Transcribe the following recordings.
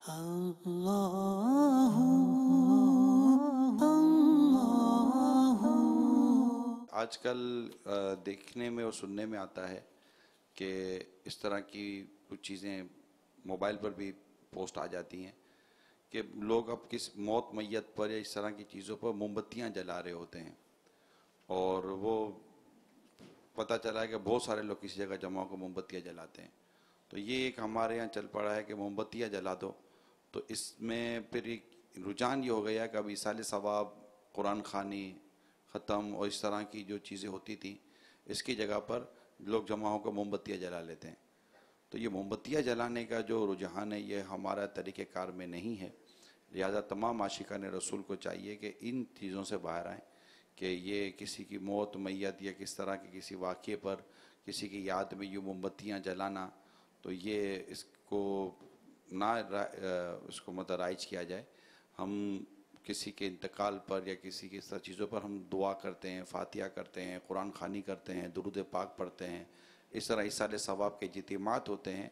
آج کل دیکھنے میں اور سننے میں آتا ہے کہ اس طرح کی کچھ چیزیں موبائل پر بھی پوسٹ آ جاتی ہیں کہ لوگ اب کس موت میت پر یا اس طرح کی چیزوں پر موم بتیاں جلا رہے ہوتے ہیں، اور وہ پتہ چلا ہے کہ بہت سارے لوگ کسی جگہ جمع ہو کر موم بتیاں جلاتے ہیں۔ تو یہ ایک ہمارے یہاں چل پڑا ہے کہ موم بتیاں جلا دو، تو اس میں پھر ایک رجحان یہ ہو گیا کہ اب ایصال ثواب، قرآن خوانی، ختم اور اس طرح کی جو چیزیں ہوتی تھیں اس کی جگہ پر لوگ جمع ہو کر موم بتیاں جلا لیتے ہیں۔ تو یہ موم بتیاں جلانے کا جو رجحان ہے یہ ہمارا طریقہ کار میں نہیں ہے، لہذا تمام عاشقان رسول کو چاہیے کہ ان چیزوں سے باہر آئیں کہ یہ کسی کی موت میت یا کس طرح کے کسی واقعے پر کسی کی یاد میں یہ موم بتیاں جلانا، تو یہ اس کو نہ اس کو مترائج کیا جائے۔ ہم کسی کے انتقال پر یا کسی کی اس طرح چیزوں پر ہم دعا کرتے ہیں، فاتحہ کرتے ہیں، قرآن خوانی کرتے ہیں، درود پاک پڑھتے ہیں، اس طرح ایصال ثواب کے اجتماعات ہوتے ہیں،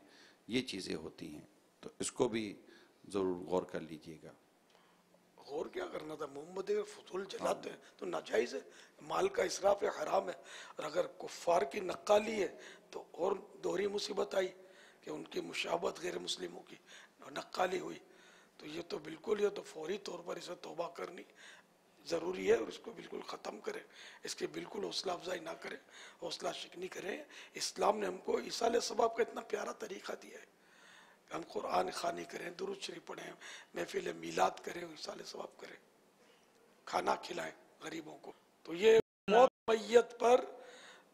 یہ چیزیں ہوتی ہیں، تو اس کو بھی ضرور غور کر لیجئے گا۔ غور کیا کرنا تھا؟ موم بتی فضول جلاتے ہیں تو ناجائز ہے، مال کا اسراف ہے، حرام ہے۔ اور اگر کفار کی نقالی ہے تو اور دوہری مصیبت آئی کہ ان کی مشابہت غیر مسلموں کی نقالی ہوئی، تو یہ تو بالکل، یہ تو فوری طور پر اسے توبہ کرنی ضروری ہے اور اس کو بالکل ختم کریں، اس کی بالکل حوصلہ افزائی نہ کریں، حوصلہ شکنی کریں۔ اسلام نے ہم کو ایصال ثواب کا اتنا پیارا طریقہ دیا ہے، ہم قرآن خوانی کریں، درود شریف پڑھیں، محفل میلاد کریں، ایصال ثواب کریں، کھانا کھلائیں غریبوں کو۔ تو یہ موت میت پر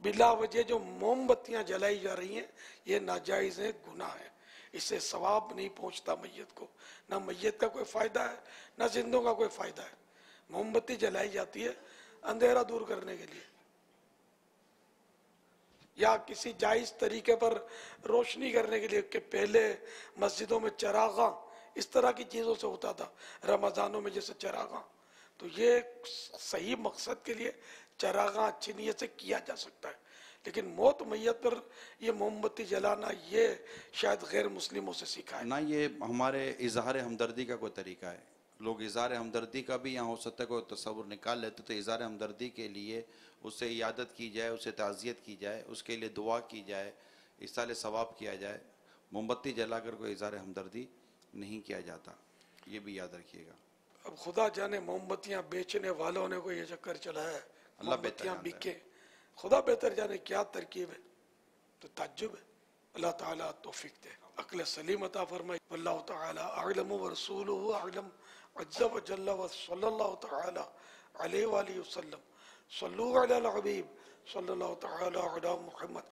بلا وجہ جو موم بتیاں جلائی جا رہی ہیں یہ ناجائز ہے، گناہ ہے، اس سے ثواب نہیں پہنچتا میت کو، نہ میت کا کوئی فائدہ ہے نہ زندوں کا کوئی فائدہ ہے۔ موم بتی جلائی جاتی ہے اندھیرا دور کرنے کے لیے، یا کسی جائز طریقے پر روشنی کرنے کے لیے، کہ پہلے مسجدوں میں چراغاں اس طرح کی چیزوں سے ہوتا تھا، رمضانوں میں جیسے چراغاں، تو یہ صحیح مقصد کے لیے چراغاں اچھی نیت سے کیا جا سکتا ہے، لیکن موت میت پر یہ موم بتی جلانا یہ شاید غیر مسلموں سے سیکھا ہے۔ نہ یہ ہمارے اظہار ہمدردی کا کوئی طریقہ ہے، لوگ اظہار ہمدردی کا بھی یہاں ہو سکتا ہے کوئی تصور نکال لیتے، تو اظہار ہمدردی کے لیے اس سے عیادت کی جائے، اسے تعزیت کی جائے، اس کے لیے دعا کی جائے، ایصال ثواب کیا جائے۔ موم بتی جلا کر کوئی اظہار ہمدردی نہیں کیا جاتا، یہ بھی یاد رکھیے گا۔ اب خدا جانے موم بتیاں بیچنے والوں نے کوئی یہ چکر چلایا ہے، اللہ موم بہتر بتیاں جانتا ہے۔ بکے، خدا بہتر جانے کیا ترکیب ہے، تو تعجب ہے۔ اللہ تعالیٰ توفیق دے، عقل سلیم عطا فرمائے۔ واللہ تعالیٰ اعلم ورسولہ اعلم، عز و جل و صلی اللہ تعالیٰ علیہ وآلہ وسلم۔ صلو علی الحبیب صلی اللہ تعالیٰ علی محمد۔